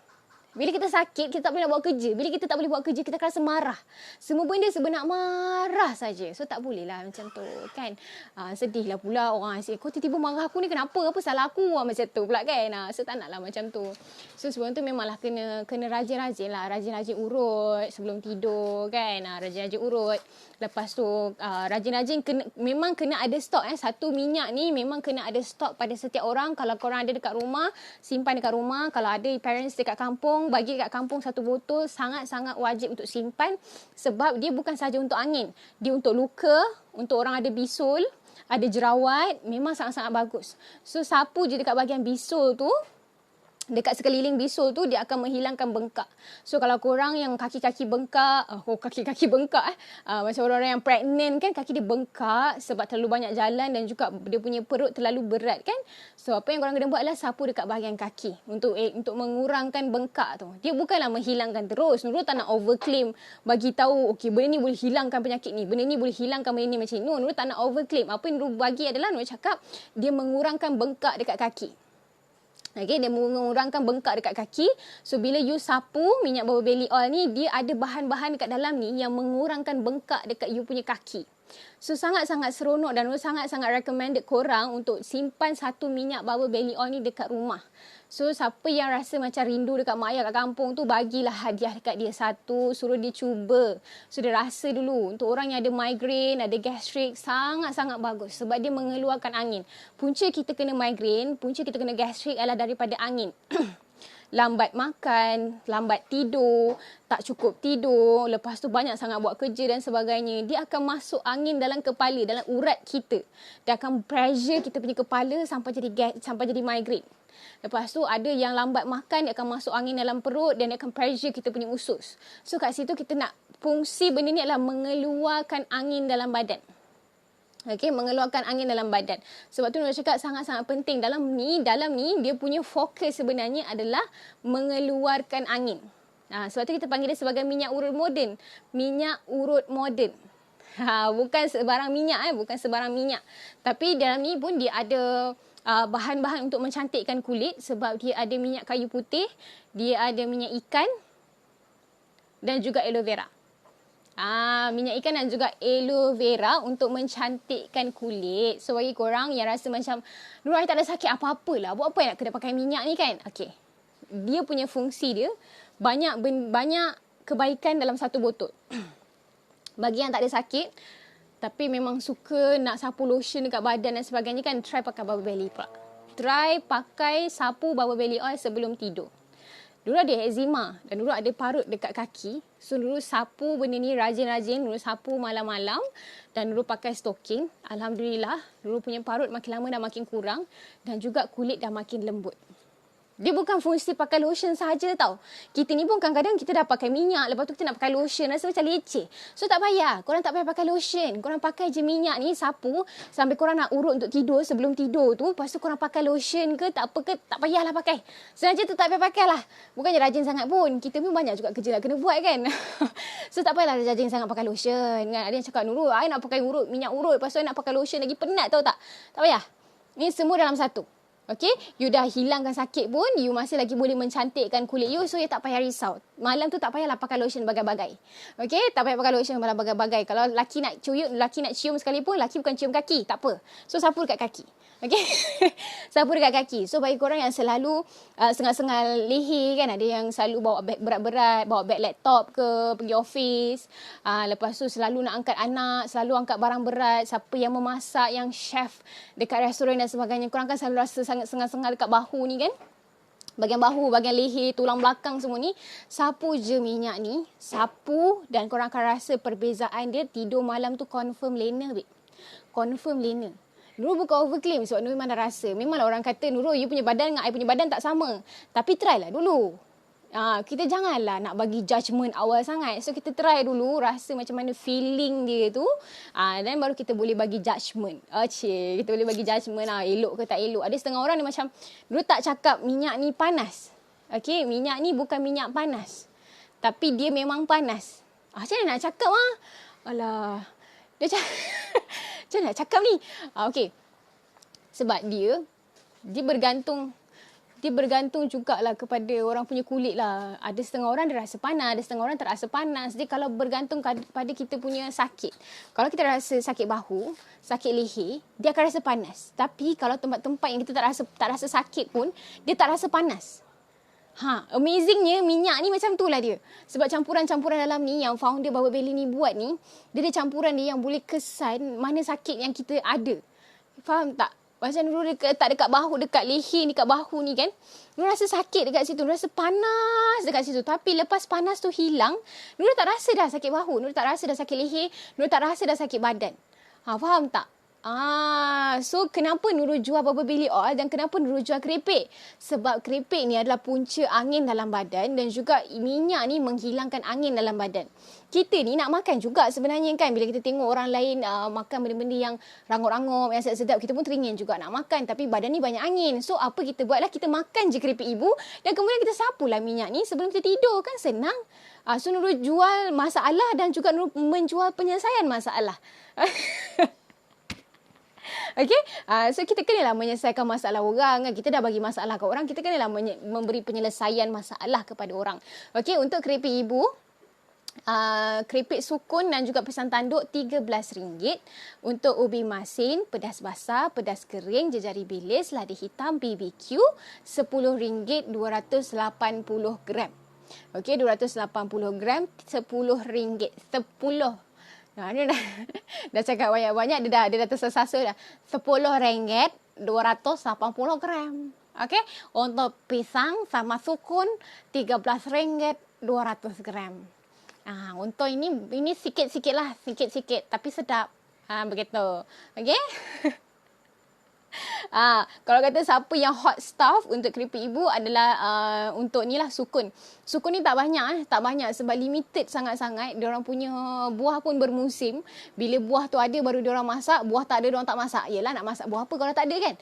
Bila kita sakit, kita tak boleh nak buat kerja. Bila kita tak boleh buat kerja, kita akan rasa marah. Semua benda sebenar marah saja. So tak boleh lah macam tu kan. Sedih lah pula orang asyik, kau tiba-tiba marah aku ni kenapa? Apa salah aku? Macam tu pula kan. So tak nak lah macam tu. So sebelum tu memanglah kena rajin-rajin lah. Rajin-rajin urut sebelum tidur kan. Rajin-rajin urut. Lepas tu rajin-rajin memang kena ada stok. Satu minyak ni memang kena ada stok pada setiap orang. Kalau korang ada dekat rumah, simpan dekat rumah. Kalau ada parents dekat kampung, bagi dekat kampung satu botol. Sangat-sangat wajib untuk simpan. Sebab dia bukan sahaja untuk angin. Dia untuk luka, untuk orang ada bisul, ada jerawat. Memang sangat-sangat bagus. So sapu je dekat bahagian bisul tu. Dekat sekeliling bisul tu dia akan menghilangkan bengkak. So kalau korang yang kaki-kaki bengkak, macam orang-orang yang pregnant kan, kaki dia bengkak sebab terlalu banyak jalan dan juga dia punya perut terlalu berat kan. So apa yang korang kena buat adalah sapu dekat bahagian kaki untuk mengurangkan bengkak tu. Dia bukanlah menghilangkan terus. Nurul tak nak overclaim bagi tahu okey benda ni boleh hilangkan penyakit ni, benda ni boleh hilangkan benda ni macam ni. No, Nurul tak nak overclaim. Apa yang Nurul bagi adalah Nurul cakap dia mengurangkan bengkak dekat kaki. Okay, dia mengurangkan bengkak dekat kaki. So, bila you sapu minyak Baba Belly Oil ni, dia ada bahan-bahan dekat dalam ni yang mengurangkan bengkak dekat you punya kaki. So, sangat-sangat seronok dan sangat-sangat recommended korang untuk simpan satu minyak Baba Belly Oil ni dekat rumah. So, siapa yang rasa macam rindu dekat mak ayah kat kampung tu, bagilah hadiah dekat dia satu, suruh dia cuba. So, dia rasa dulu. Untuk orang yang ada migraine, ada gastrik, sangat-sangat bagus sebab dia mengeluarkan angin. Punca kita kena migraine, punca kita kena gastrik adalah daripada angin. Lambat makan, lambat tidur, tak cukup tidur, lepas tu banyak sangat buat kerja dan sebagainya. Dia akan masuk angin dalam kepala, dalam urat kita. Dia akan pressure kita punya kepala sampai jadi migraine. Lepas tu ada yang lambat makan, dia akan masuk angin dalam perut dan dia akan pressure kita punya usus. So kat situ kita nak fungsi benda ni adalah mengeluarkan angin dalam badan. Okey, mengeluarkan angin dalam badan. Sebab tu Nurul cakap sangat-sangat penting. Dalam ni dia punya fokus sebenarnya adalah mengeluarkan angin. Sebab tu kita panggil dia sebagai minyak urut moden. Minyak urut moden. Bukan sebarang minyak, bukan sebarang minyak. Tapi dalam ni pun dia ada bahan-bahan untuk mencantikkan kulit sebab dia ada minyak kayu putih, dia ada minyak ikan dan juga aloe vera. Minyak ikan dan juga aloe vera untuk mencantikkan kulit. So bagi korang yang rasa macam Nur I tak ada sakit apa-apa lah, buat apa nak kena pakai minyak ni kan? Okay, dia punya fungsi dia banyak kebaikan dalam satu botol. Bagi yang tak ada sakit tapi memang suka nak sapu lotion dekat badan dan sebagainya kan, try pakai Baba Belly pula. Try pakai sapu Baba Belly oil sebelum tidur. Dulu ada eczema dan dulu ada parut dekat kaki. So dulu sapu benda ni rajin-rajin, dulu sapu malam-malam dan dulu pakai stocking. Alhamdulillah, dulu punya parut makin lama dah makin kurang dan juga kulit dah makin lembut. Dia bukan fungsi pakai lotion saja tau. Kita ni pun kadang-kadang kita dah pakai minyak, lepas tu kita nak pakai lotion, rasa macam leceh. So tak payah, korang tak payah pakai lotion. Korang pakai je minyak ni, sapu sampai korang nak urut untuk tidur, sebelum tidur tu. Lepas tu korang pakai lotion ke, tak apa ke, tak payahlah pakai. Sengaja tu tak payah pakai lah. Bukannya rajin sangat pun. Kita pun banyak juga kerja nak kena buat kan. So tak payahlah rajin sangat pakai lotion kan. Ada yang cakap, Nurul, I nak pakai minyak urut, lepas tu I nak pakai lotion lagi, penat tau tak? Tak payah. Ni semua dalam satu. Okay, you dah hilangkan sakit pun, you masih lagi boleh mencantikkan kulit you, so you tak payah risau. Malam tu tak payahlah pakai lotion bagai-bagai. Okay, tak payah pakai lotion bagai-bagai. Kalau laki nak cium sekalipun, laki bukan cium kaki, tak apa. So sapu dekat kaki. Okay, sapu dekat kaki. So bagi korang yang selalu sengal-sengal leher kan, ada yang selalu bawa beg berat-berat, bawa beg laptop ke, pergi office. Lepas tu selalu nak angkat anak, selalu angkat barang berat, siapa yang memasak, yang chef dekat restoran dan sebagainya. Korang kan selalu rasa sangat sengal-sengal dekat bahu ni kan. Bahagian bahu, bahagian leher, tulang belakang semua ni. Sapu je minyak ni. Sapu dan korang akan rasa perbezaan dia. Tidur malam tu confirm lena, babe. Confirm lena. Nurul bukan overclaim sebab Nurul memang dah rasa. Memanglah orang kata, Nurul, you punya badan dengan I punya badan tak sama. Tapi try lah dulu. Kita janganlah nak bagi judgement awal sangat. So kita try dulu, rasa macam mana feeling dia tu. Dan baru kita boleh bagi judgement. Kita boleh bagi judgement elok ke tak elok. Ada setengah orang ni macam, Nurul tak cakap minyak ni panas. Okay, minyak ni bukan minyak panas. Tapi dia memang panas. Macam mana nak cakap Alah. Dia cakap, macam mana nak cakap ni? Okay. Sebab dia bergantung jugalah kepada orang punya kulit lah. Ada setengah orang dia rasa panas, ada setengah orang tak rasa panas. Jadi kalau bergantung pada kita punya sakit. Kalau kita rasa sakit bahu, sakit leher, dia akan rasa panas. Tapi kalau tempat-tempat yang kita tak rasa sakit pun, dia tak rasa panas. Amazingnya minyak ni macam tu lah dia. Sebab campuran-campuran dalam ni yang founder Baba Belly ni buat ni, dia ada campuran dia yang boleh kesan mana sakit yang kita ada. Faham tak? Macam Nurul tak dekat bahu, dekat leher, dekat bahu ni kan. Nurul rasa sakit dekat situ. Nurul rasa panas dekat situ. Tapi lepas panas tu hilang, Nurul tak rasa dah sakit bahu. Nurul tak rasa dah sakit leher. Nurul tak rasa dah sakit badan. Faham tak? So kenapa Nurul jual Baba Belly oil dan kenapa Nurul jual keripik? Sebab keripik ni adalah punca angin dalam badan dan juga minyak ni menghilangkan angin dalam badan. Kita ni nak makan juga sebenarnya kan. Bila kita tengok orang lain makan benda-benda yang rangup-rangup, yang sedap-sedap, kita pun teringin juga nak makan. Tapi badan ni banyak angin. So apa kita buatlah, kita makan je keripik ibu dan kemudian kita sapulah minyak ni sebelum kita tidur. Kan senang. So Nurul jual masalah dan juga Nurul menjual penyelesaian masalah. Okay, so kita kenalah menyelesaikan masalah orang. Kita dah bagi masalah ke orang, kita kenalah memberi penyelesaian masalah kepada orang. Okay, untuk keripik ibu, keripik sukun dan juga pisang tanduk RM13. Untuk ubi masin, pedas basah, pedas kering, jejari bilis, lada hitam, BBQ RM10 280 gram. Okey, 280 gram RM10. 10. Dia dah cakap banyak-banyak, dia dah tersasul dah. RM10 280 gram. Okey, untuk pisang sama sukun RM13 200 gram. Untuk ini sikit-sikit lah, sikit-sikit tapi sedap. Begitu. Okey. Kalau kata siapa yang hot stuff untuk keripik ibu adalah untuk ni lah sukun. Sukun ni tak banyak sebab limited sangat-sangat. Diorang punya buah pun bermusim. Bila buah tu ada baru diorang masak, buah tak ada diorang tak masak. Yelah, nak masak buah apa kalau tak ada kan?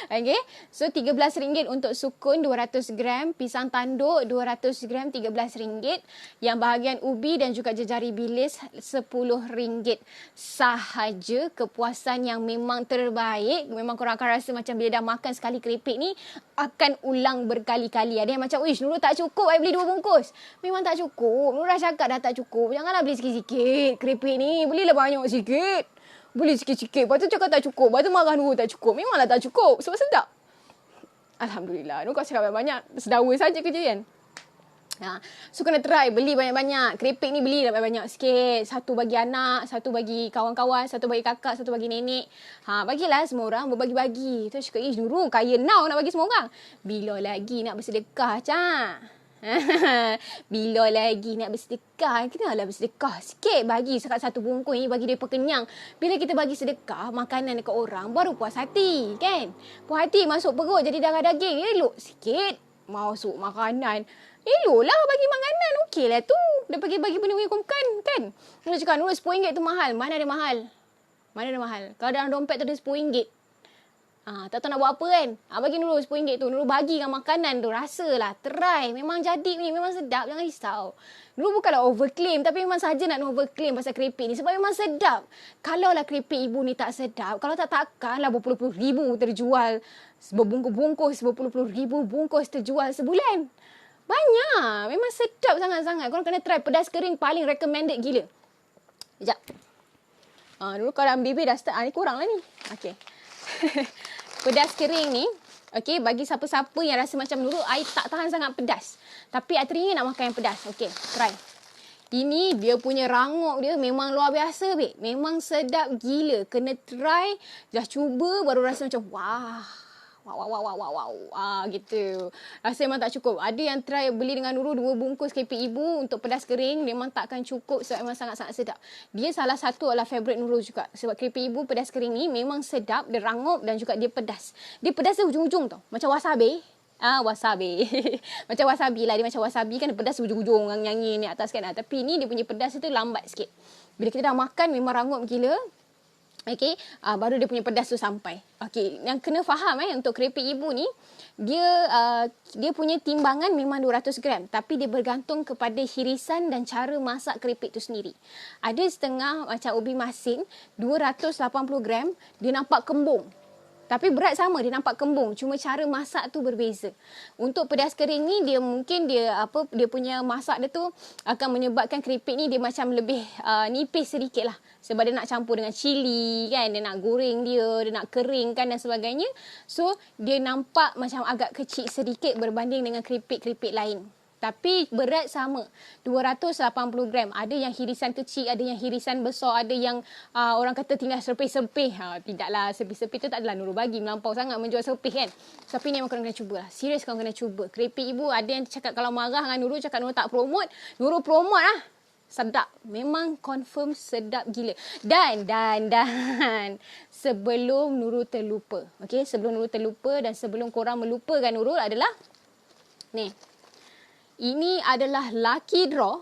Okay, so RM13 untuk sukun 200 gram, pisang tanduk 200 gram RM13. Yang bahagian ubi dan juga jejari bilis RM10 sahaja. Kepuasan yang memang terbaik baik. Memang korang akan rasa macam bila dah makan sekali keripik ni, akan ulang berkali-kali. Ada yang macam, "Uish, Nurul tak cukup, I beli 2 bungkus." Memang tak cukup. Nurul dah cakap dah tak cukup. Janganlah beli sikit-sikit keripik ni. Belilah banyak sikit. Beli sikit-sikit. Lepas tu cakap tak cukup. Lepas tu marah Nurul tak cukup. Memanglah tak cukup. Sebab sedap. Alhamdulillah. Nurul kau cakap banyak-banyak. Sedawa saja kerja kan. So kena try beli banyak-banyak. Keripik ni beli banyak-banyak sikit. Satu bagi anak, satu bagi kawan-kawan, satu bagi kakak, satu bagi nenek. Bagilah semua orang berbagi-bagi. Tu cakap, Nurul kaya now nak bagi semua orang. Bila lagi nak bersedekah, Cak? Bila lagi nak bersedekah? Kenalah bersedekah sikit. Bagi sekat satu bungkus ni, bagi mereka kenyang. Bila kita bagi sedekah makanan dekat orang, baru puas hati, kan? Puas hati masuk perut jadi darah daging. Elok sikit masuk makanan. Eloklah bagi makanan. Okey lah tu. Dia bagi benda yang bukan, kan? Nurul cakap, Nurul RM10 tu mahal. Mana ada mahal? Mana ada mahal? Kalau dalam dompet tu ada RM10. Tak tahu nak buat apa kan? Bagi Nurul RM10 tu. Nurul bagikan makanan tu. Rasalah. Try. Memang jadi ni. Memang sedap. Jangan risau. Nurul bukanlah overclaim. Tapi memang saja nak overclaim pasal keripik ni. Sebab memang sedap. Kalau lah keripik ibu ni tak sedap. Kalau takkanlah berpuluh-puluh ribu terjual. Berbungkus-bungkus. Berpuluh-puluh ribu bungkus terjual sebulan. Banyak. Memang sedap sangat-sangat. Korang kena try. Pedas kering paling recommended gila. Sekejap. Dulu kalau dalam bibir dah start. Ni kurang lah ni. Okay. Pedas kering ni. Okay. Bagi siapa-siapa yang rasa macam Nurul, I tak tahan sangat pedas. Tapi I teringin nak makan yang pedas. Okay. Try. Ini dia punya rangup dia memang luar biasa, babe. Memang sedap gila. Kena try. Dah cuba baru rasa macam wah. Wow. Gitu. Rasa memang tak cukup. Ada yang try beli dengan Nurul 2 bungkus keripik ibu untuk pedas kering. Memang takkan cukup sebab memang sangat-sangat sedap. Dia salah satu adalah favourite Nurul juga. Sebab keripik ibu pedas kering ni memang sedap. Dia rangup dan juga dia pedas. Dia pedas di ujung-ujung tau. Macam wasabi. Wasabi. Macam wasabi lah. Dia macam wasabi kan pedas ujung-ujung. Orang nyanyi ni atas kan. Tapi ni dia punya pedas tu lambat sikit. Bila kita dah makan memang rangup gila. Okay, baru dia punya pedas tu sampai. Okay, yang kena faham untuk keripik ibu ni, dia punya timbangan memang 200 gram. Tapi dia bergantung kepada hirisan dan cara masak keripik tu sendiri. Ada setengah macam ubi masin, 280 gram, dia nampak kembung. Tapi berat sama, dia nampak kembung. Cuma cara masak tu berbeza. Untuk pedas kering ni, dia mungkin dia punya masak dia tu akan menyebabkan keripik ni dia macam lebih nipis sedikit lah. Sebab dia nak campur dengan cili kan. Dia nak goreng dia nak keringkan dan sebagainya. So, dia nampak macam agak kecil sedikit berbanding dengan keripik-keripik lain. Tapi berat sama. 280 gram. Ada yang hirisan kecil, ada yang hirisan besar, ada yang orang kata tinggal serpih-serpih. Tidaklah, serpih-serpih tu tak adalah Nurul bagi. Melampau sangat menjual serpih kan. Tapi ni memang korang kena cuba lah. Serius korang kena cuba. Keripik ibu ada yang cakap kalau marah dengan Nurul, cakap Nurul tak promote. Nurul promote lah. Sedap. Memang confirm sedap gila. Dan sebelum Nurul terlupa. Okay, sebelum Nurul terlupa dan sebelum korang melupakan Nurul adalah ni. Ini adalah lucky draw.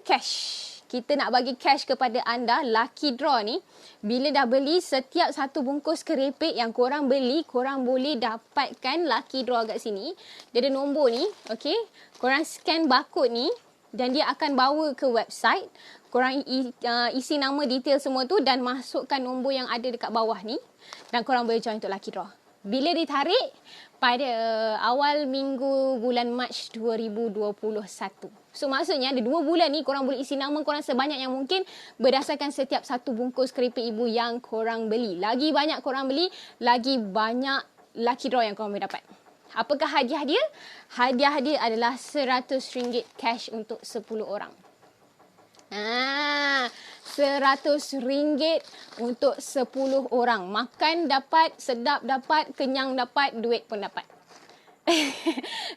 Cash. Kita nak bagi cash kepada anda. Lucky draw ni, bila dah beli setiap satu bungkus keripik yang korang beli, korang boleh dapatkan lucky draw kat sini. Dia ada nombor ni. Okay. Korang scan barcode ni. Dan dia akan bawa ke website. Korang isi nama, detail semua tu. Dan masukkan nombor yang ada dekat bawah ni. Dan korang boleh join untuk lucky draw. Bila ditarik? Pada awal minggu bulan Mac 2021. So maksudnya ada 2 bulan ni korang boleh isi nama korang sebanyak yang mungkin berdasarkan setiap satu bungkus keripik ibu yang korang beli. Lagi banyak korang beli, lagi banyak lucky draw yang korang boleh dapat. Apakah hadiah dia? Hadiah dia adalah RM100 cash untuk 10 orang. RM100 untuk 10 orang. Makan dapat, sedap dapat, kenyang dapat, duit pun dapat.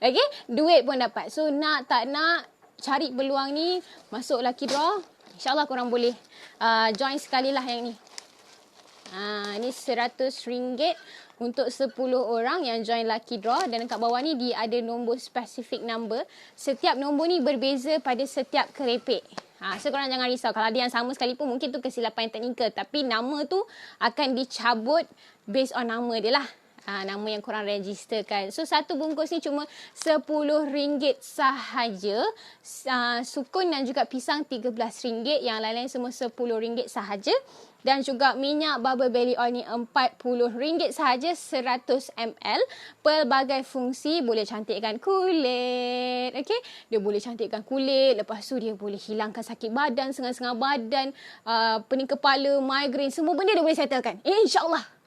Okay? Duit pun dapat. So, nak tak nak, cari peluang ni, masuk lucky draw. InsyaAllah korang boleh join sekali lah yang ni. Ni RM100 untuk 10 orang yang join lucky draw. Dan dekat bawah ni dia ada nombor specific number. Setiap nombor ni berbeza pada setiap keripik. So korang jangan risau. Kalau ada yang sama sekalipun mungkin tu kesilapan teknikal. Tapi nama tu akan dicabut based on nama dia lah. nama yang korang registerkan. So satu bungkus ni cuma RM10 sahaja. Sukun dan juga pisang RM13. Yang lain-lain semua RM10 sahaja. Dan juga minyak bubble belly oil ni RM40 sahaja 100 ml. Pelbagai fungsi, boleh cantikkan kulit. Okay? Dia boleh cantikkan kulit. Lepas tu dia boleh hilangkan sakit badan, sengal-sengal badan, pening kepala, migraine. Semua benda dia boleh settlekan. InsyaAllah.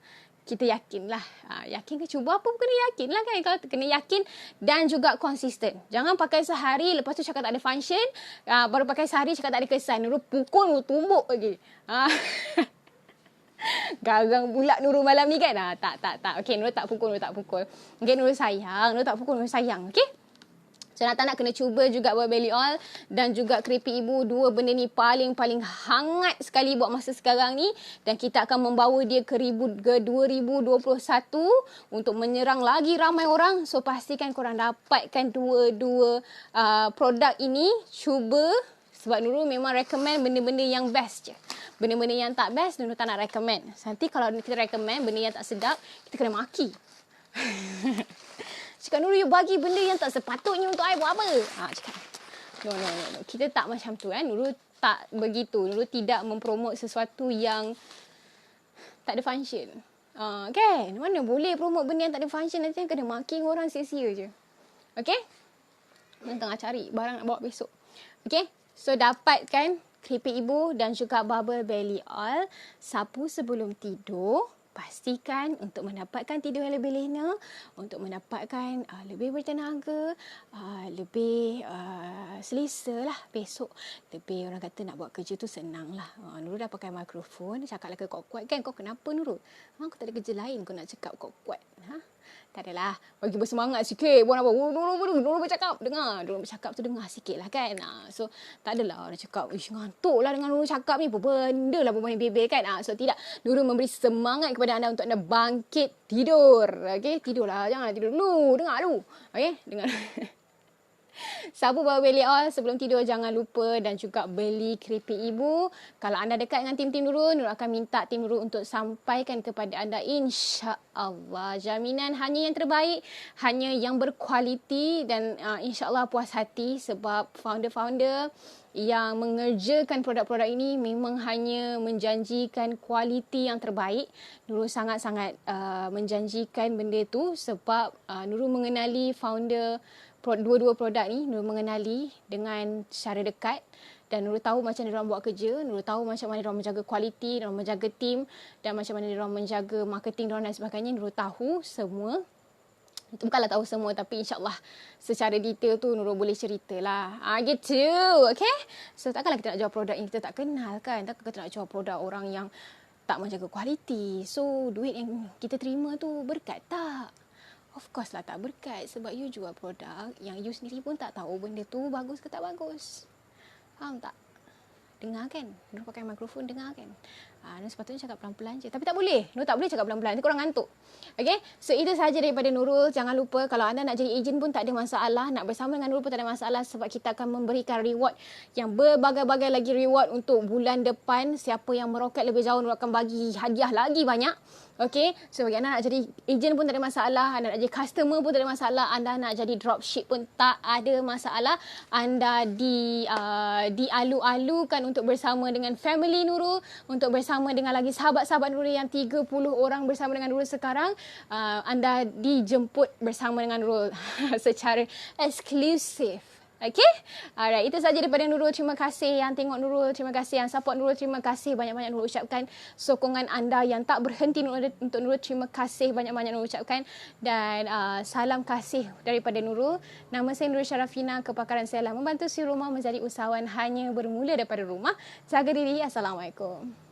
Kita yakinlah. Yakin ke cuba apa pun kena yakin lah kan. Kalau kena yakin dan juga konsisten. Jangan pakai sehari, lepas tu cakap tak ada function. Baru pakai sehari, cakap tak ada kesan. Nurul pukul, Nurul tumbuk lagi. Garang pula Nurul malam ni kan. Tak. Okay, Nurul tak pukul. Okay, Nurul sayang. Nurul tak pukul, Nurul sayang. Okay. So, nak tak nak kena cuba juga bubble belly oil dan juga keripik ibu. Dua benda ni paling hangat sekali buat masa sekarang ni. Dan kita akan membawa dia ke 2021 untuk menyerang lagi ramai orang. So, pastikan korang dapatkan dua-dua produk ini. Cuba. Sebab Nurul memang recommend benda-benda yang best je. Benda-benda yang tak best, Nurul tak nak recommend. Nanti kalau kita recommend benda yang tak sedap, kita kena maki. Cakap Nurul, you bagi benda yang tak sepatutnya untuk I buat apa? Cakap, no. Kita tak macam tu kan. Nurul tak begitu. Nurul tidak mempromot sesuatu yang tak ada function. Kan? Mana boleh promote benda yang tak ada function, nanti kena maki orang sia-sia je. Okay? Nurul tengah cari barang nak bawa besok. Okay? So, dapatkan keripik ibu dan juga bubble belly oil. Sapu sebelum tidur. Pastikan untuk mendapatkan tidur yang lebih lena, untuk mendapatkan lebih bertenaga, lebih selesa lah besok. Lebih orang kata nak buat kerja tu senang lah. Nurul dah pakai mikrofon, cakap lah ke kau kuat kan. Kau kenapa Nurul? Aku tak ada kerja lain kau nak cakap kau kuat. Tak adalah. Bagi bersemangat sikit. Buat apa? Nurul bercakap. Dengar. Nurul bercakap tu dengar sikit lah kan. So, tak adalah orang cakap, ngantuk lah dengan Nurul cakap ni. Apa benda lah bermain bebel kan. So, tidak. Nurul memberi semangat kepada anda untuk anda bangkit tidur. Okay? Tidurlah. Janganlah tidur dulu. Dengar dulu. Okay? Dengar. Sapu bawah belly oil sebelum tidur jangan lupa, dan juga beli keripik ibu. Kalau anda dekat dengan tim-tim Nurul akan minta tim Nurul untuk sampaikan kepada anda, insya-Allah. Jaminan hanya yang terbaik, hanya yang berkualiti, dan insya-Allah puas hati sebab founder-founder yang mengerjakan produk-produk ini memang hanya menjanjikan kualiti yang terbaik. Nurul sangat-sangat menjanjikan benda tu sebab Nurul mengenali founder dua-dua produk ni. Nurul mengenali dengan secara dekat dan Nurul tahu macam mana diorang buat kerja. Nurul tahu macam mana diorang menjaga kualiti, diorang menjaga tim, dan macam mana diorang menjaga marketing diorang dan sebagainya. Nurul tahu semua. Itu bukanlah tahu semua, tapi insyaAllah secara detail tu Nurul boleh ceritalah. Gitu. Okay? So takkanlah kita nak jual produk yang kita tak kenal kan. Takkan kita nak jual produk orang yang tak menjaga kualiti. So duit yang kita terima tu berkat tak? Of course lah tak berkat, sebab you jual produk yang you sendiri pun tak tahu benda tu bagus ke tak bagus. Faham tak? Dengar kan? Nurul pakai mikrofon, dengar kan? Nurul sepatutnya cakap pelan-pelan je. Tapi tak boleh. Nurul tak boleh cakap pelan-pelan. Nanti korang ngantuk. Okay? So, itu sahaja daripada Nurul. Jangan lupa kalau anda nak jadi ejen pun tak ada masalah. Nak bersama dengan Nurul pun tak ada masalah. Sebab kita akan memberikan reward yang berbagai-bagai lagi reward untuk bulan depan. Siapa yang meroket lebih jauh, Nurul akan bagi hadiah lagi banyak. Okay, so bagi anda nak jadi ejen pun tak ada masalah, anda nak jadi customer pun tak ada masalah, anda nak jadi dropship pun tak ada masalah. Anda dialu-alukan untuk bersama dengan family Nurul, untuk bersama dengan lagi sahabat-sahabat Nurul yang 30 orang bersama dengan Nurul sekarang. Anda dijemput bersama dengan Nurul secara eksklusif. Okay? Alright, itu saja daripada Nurul. Terima kasih yang tengok Nurul. Terima kasih yang support Nurul. Terima kasih banyak-banyak Nurul ucapkan. Sokongan anda yang tak berhenti untuk Nurul. Terima kasih banyak-banyak Nurul ucapkan. Dan salam kasih daripada Nurul. Nama saya Nurul Syarafina. Kepakaran saya adalah membantu si rumah menjadi usahawan hanya bermula daripada rumah. Jaga diri. Assalamualaikum.